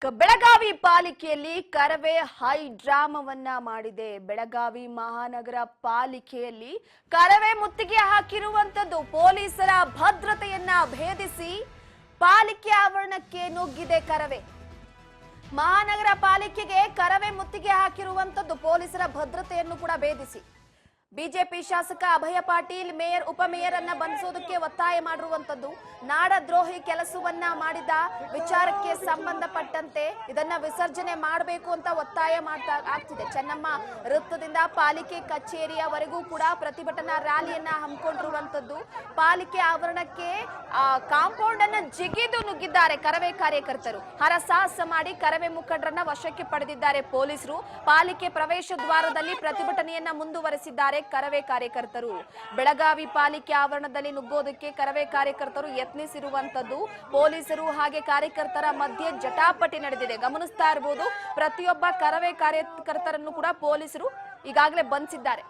ಬೆಳಗಾವಿ ಪಾಲಿಕೆಯಲ್ಲಿ ಕರವೇ ಹೈ ಡ್ರಾಮವನ್ನ ಮಾಡಿದೆ. ಬೆಳಗಾವಿ ಮಹಾನಗರ ಪಾಲಿಕೆಯಲ್ಲಿ ಕರವೇ ಮುತ್ತಿಗೆ ಹಾಕಿರುವಂತದ್ದು ಪೊಲೀಸರ ಭದ್ರತೆಯನ್ನ ಭೇದಿಸಿ ಪಾಲಿಕೆ ಆವರಣಕ್ಕೆ ನುಗ್ಗಿದೆ ಕರವೇ. ಮಹಾನಗರ ಪಾಲಿಕೆಗೆ ಕರವೇ ಮುತ್ತಿಗೆ ಹಾಕಿರುವಂತದ್ದು ಪೊಲೀಸರ ಭದ್ರತೆಯನ್ನು ಕೂಡ ಭೇದಿಸಿ ಬಿಜೆಪಿ ಶಾಸಕ ಅಭಯ ಪಾಟೀಲ್ ಮೇಯರ್ ಉಪಮೇಯರ್ ಅನ್ನ ಬಂಧಿಸೋದಕ್ಕೆ ಒತ್ತಾಯ ಮಾಡಿರುವಂತದ್ದು. ನಾಡದ್ರೋಹಿ ಕೆಲಸವನ್ನ ಮಾಡಿದ ವಿಚಾರಕ್ಕೆ ಸಂಬಂಧಪಟ್ಟಂತೆ ಇದನ್ನ ವಿಸರ್ಜನೆ ಮಾಡಬೇಕು ಅಂತ ಒತ್ತಾಯ ಮಾಡ್ತಾ ಆಗ್ತಿದೆ. ಚೆನ್ನಮ್ಮ ವೃತ್ತದಿಂದ ಪಾಲಿಕೆ ಕಚೇರಿಯವರೆಗೂ ಕೂಡ ಪ್ರತಿಭಟನಾ ರ್ಯಾಲಿಯನ್ನ ಹಮ್ಮಿಕೊಂಡಿರುವಂತದ್ದು. ಪಾಲಿಕೆ ಆವರಣಕ್ಕೆ ಕಾಂಪೌಂಡ್ ಅನ್ನ ಜಿಗಿದು ನುಗ್ಗಿದ್ದಾರೆ ಕರವೇ ಕಾರ್ಯಕರ್ತರು. ಹರಸಾಹಸ ಮಾಡಿ ಕರವೇ ಮುಖಂಡರನ್ನ ವಶಕ್ಕೆ ಪಡೆದಿದ್ದಾರೆ ಪೊಲೀಸರು. ಪಾಲಿಕೆ ಪ್ರವೇಶ ದ್ವಾರದಲ್ಲಿ ಪ್ರತಿಭಟನೆಯನ್ನ ಮುಂದುವರೆಸಿದ್ದಾರೆ ಕರವೇ ಕಾರ್ಯಕರ್ತರು. ಬೆಳಗಾವಿ ಪಾಲಿಕೆ ಆವರಣದಲ್ಲಿ ನುಗ್ಗೋದಕ್ಕೆ ಕರವೇ ಕಾರ್ಯಕರ್ತರು ಯತ್ನಿಸಿರುವಂತದ್ದು. ಪೊಲೀಸರು ಹಾಗೆ ಕಾರ್ಯಕರ್ತರ ಮಧ್ಯೆ ಜಟಾಪಟಿ ನಡೆದಿದೆ. ಗಮನಿಸ್ತಾ ಇರಬಹುದು, ಪ್ರತಿಯೊಬ್ಬ ಕರವೇ ಕಾರ್ಯಕರ್ತರನ್ನು ಕೂಡ ಪೊಲೀಸರು ಈಗಾಗಲೇ ಬಂಧಿಸಿದ್ದಾರೆ.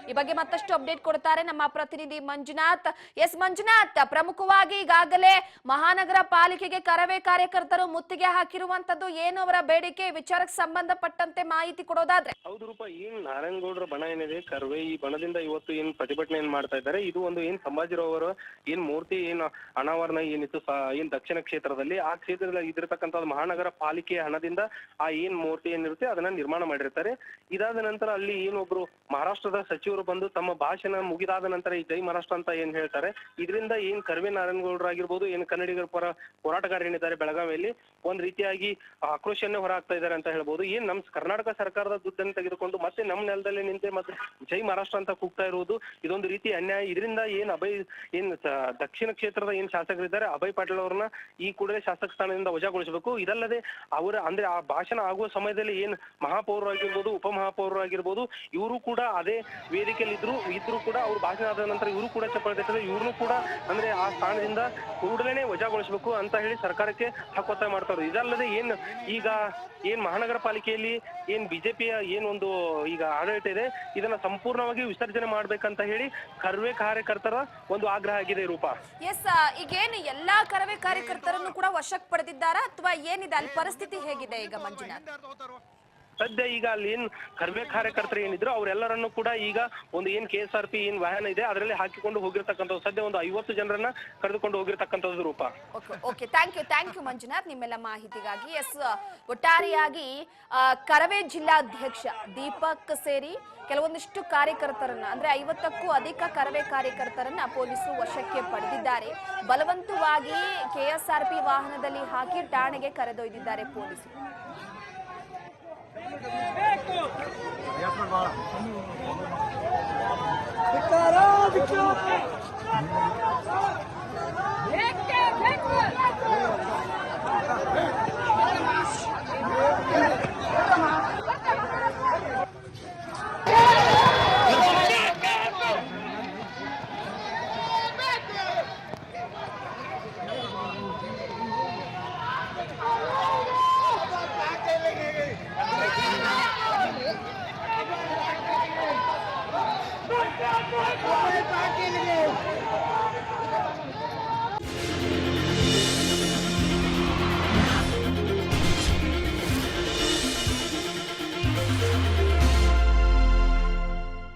ಈ ಬಗ್ಗೆ ಮತ್ತಷ್ಟು ಅಪ್ಡೇಟ್ ಕೊಡ್ತಾರೆ ನಮ್ಮ ಪ್ರತಿನಿಧಿ ಮಂಜುನಾಥ್. ಎಸ್ ಮಂಜುನಾಥ್, ಪ್ರಮುಖವಾಗಿ ಈಗಾಗಲೇ ಮಹಾನಗರ ಪಾಲಿಕೆಗೆ ಕರವೇ ಕಾರ್ಯಕರ್ತರು ಮುತ್ತಿಗೆ ಹಾಕಿರುವಂತದ್ದು ಏನು ಅವರ ಬೇಡಿಕೆ ವಿಚಾರಕ್ಕೆ ಸಂಬಂಧಪಟ್ಟಂತೆ ಮಾಹಿತಿ ಕೊಡೋದಾದ್ರೆ? ಹೌದು ರೂಪ, ಏನ್ ನಾರಾಯಣಗೌಡರ ಬಣ ಏನಿದೆ ಕರವೇ, ಈ ಬಣದಿಂದ ಇವತ್ತು ಏನ್ ಪ್ರತಿಭಟನೆ ಮಾಡ್ತಾ ಇದ್ದಾರೆ, ಇದು ಒಂದು ಏನ್ ಸಂಭಾಜಿರಾವ್ ಏನ್ ಮೂರ್ತಿ ಏನ್ ಅನಾವರಣ ಏನಿತ್ತು ಏನ್ ದಕ್ಷಿಣ ಕ್ಷೇತ್ರದಲ್ಲಿ, ಆ ಕ್ಷೇತ್ರದಲ್ಲಿ ಇದಿರತಕ್ಕಂತ ಮಹಾನಗರ ಪಾಲಿಕೆಯ ಹಣದಿಂದ ಆ ಏನ್ ಮೂರ್ತಿ ಏನಿರುತ್ತೆ ಅದನ್ನ ನಿರ್ಮಾಣ ಮಾಡಿರ್ತಾರೆ. ಇದಾದ ನಂತರ ಅಲ್ಲಿ ಏನೊಬ್ರು ಮಹಾರಾಷ್ಟ್ರದ ಸಚಿವರು ಬಂದು ತಮ್ಮ ಭಾಷಣ ಮುಗಿದಾದ ನಂತರ ಈ ಜೈ ಮಹಾರಾಷ್ಟ್ರ ಅಂತ ಏನ್ ಹೇಳ್ತಾರೆ. ಇದರಿಂದ ಏನ್ ಕರವೇ ನಾರಾಯಣಗೌಡರಾಗಿರ್ಬೋದು, ಏನ್ ಕನ್ನಡಿಗರ ಪರ ಹೋರಾಟಗಾರ ಏನಿದ್ದಾರೆ ಬೆಳಗಾವಿಯಲ್ಲಿ ಒಂದ್ ರೀತಿಯಾಗಿ ಆಕ್ರೋಶನ್ನೇ ಹೊರಹಾಕ್ತಾ ಇದ್ದಾರೆ ಅಂತ ಹೇಳ್ಬೋದು. ಏನ್ ನಮ್ ಕರ್ನಾಟಕ ಸರ್ಕಾರದ ದುಡ್ಡನ್ನು ತೆಗೆದುಕೊಂಡು ಮತ್ತೆ ನಮ್ಮ ನೆಲದಲ್ಲಿ ನಿಂತೆ ಮತ್ತೆ ಜೈ ಮಹಾರಾಷ್ಟ್ರ ಅಂತ ಕೂಗ್ತಾ ಇರುವುದು ಇದೊಂದು ರೀತಿ ಅನ್ಯಾಯ. ಇದರಿಂದ ಏನ್ ದಕ್ಷಿಣ ಕ್ಷೇತ್ರದ ಏನ್ ಶಾಸಕರಿದ್ದಾರೆ ಅಭಯ್ ಪಾಟೀಲ್ ಅವ್ರನ್ನ ಈ ಕೂಡಲೇ ಶಾಸಕ ಸ್ಥಾನದಿಂದ ವಜಾಗೊಳಿಸಬೇಕು. ಇದಲ್ಲದೆ ಅವರ ಅಂದ್ರೆ ಆ ಭಾಷಣ ಆಗುವ ಸಮಯದಲ್ಲಿ ಏನ್ ಮಹಾಪೌರರಾಗಿರ್ಬೋದು, ಉಪಮಹಾಪೌರರಾಗಿರ್ಬೋದು, ಇವರು ಕೂಡ ಅದೇ ವೇದಿಕೆಯಲ್ಲಿ ಇದ್ರು ಕೂಡ ಅವ್ರು ಭಾಷಣ ಆದ ನಂತರ ಇವರು ಕೂಡ ಚಪ್ಪಾಳೆ ತಟ್ಟಿದ್ರು. ಇವ್ರನ್ನು ಕೂಡ ಅಂದ್ರೆ ಆ ಸ್ಥಾನದಿಂದ ಕೂಡಲೇ ವಜಾಗೊಳಿಸಬೇಕು ಅಂತ ಹೇಳಿ ಸರ್ಕಾರಕ್ಕೆ ಒತ್ತಾಯ ಮಾಡ್ತಾರೆ. ಇದಲ್ಲದೆ ಈಗ ಮಹಾನಗರ ಪಾಲಿಕೆಯಲ್ಲಿ ಬಿಜೆಪಿಯ ಒಂದು ಈಗ ಆಡಳಿತ ಇದೆ, ಇದನ್ನ ಸಂಪೂರ್ಣವಾಗಿ ವಿಸರ್ಜನೆ ಮಾಡ್ಬೇಕಂತ ಹೇಳಿ ಕರವೇ ಕಾರ್ಯಕರ್ತರ ಒಂದು ಆಗ್ರಹ ಆಗಿದೆ ರೂಪಾ. ಎಸ್, ಈಗೇನು ಎಲ್ಲಾ ಕರವೇ ಕಾರ್ಯಕರ್ತರನ್ನು ಕೂಡ ವಶಕ್ಕೆ ಪಡೆದಿದ್ದಾರಾ ಅಥವಾ ಏನಿದೆ ಅಲ್ಲಿ ಪರಿಸ್ಥಿತಿ ಹೇಗಿದೆ ಈಗ ಮಂಜುನಾಥ್? ಸದ್ಯ ಈಗ ಅಲ್ಲಿ ಕರವೇ ಕಾರ್ಯಕರ್ತರು ಏನಿದ್ರು ಅವರೆಲ್ಲರನ್ನು ಕೂಡ ಈಗ ಒಂದು KSRP ವಾಹನ ಇದೆ ಅದರಲ್ಲಿ ಹಾಕಿಕೊಂಡು ಹೋಗಿರ್ತಕ್ಕಂಥದ್ದು. ಸದ್ಯ ಒಂದು 50 ಜನರನ್ನ ಕರೆದುಕೊಂಡು ಹೋಗಿರ್ತಕ್ಕಂಥದ್ದು ರೂಪ. ಓಕೆ, ಥ್ಯಾಂಕ್ ಯು ಮಂಜುನಾಥ್ ನಿಮ್ಮೆಲ್ಲ ಮಾಹಿತಿಗಾಗಿ. ಎಸ್, ಒಟ್ಟಾರೆಯಾಗಿ ಕರವೇ ಜಿಲ್ಲಾಧ್ಯಕ್ಷ ದೀಪಕ್ ಸೇರಿ ಕೆಲವೊಂದಿಷ್ಟು ಕಾರ್ಯಕರ್ತರನ್ನ ಅಂದ್ರೆ 50ಕ್ಕೂ ಅಧಿಕ ಕರವೇ ಕಾರ್ಯಕರ್ತರನ್ನ ಪೊಲೀಸರು ವಶಕ್ಕೆ ಪಡೆದಿದ್ದಾರೆ. ಬಲವಂತವಾಗಿ KSRP ವಾಹನದಲ್ಲಿ ಹಾಕಿ ಠಾಣೆಗೆ ಕರೆದೊಯ್ದಿದ್ದಾರೆ ಪೊಲೀಸರು. ಧಿಕ್ಕಾರ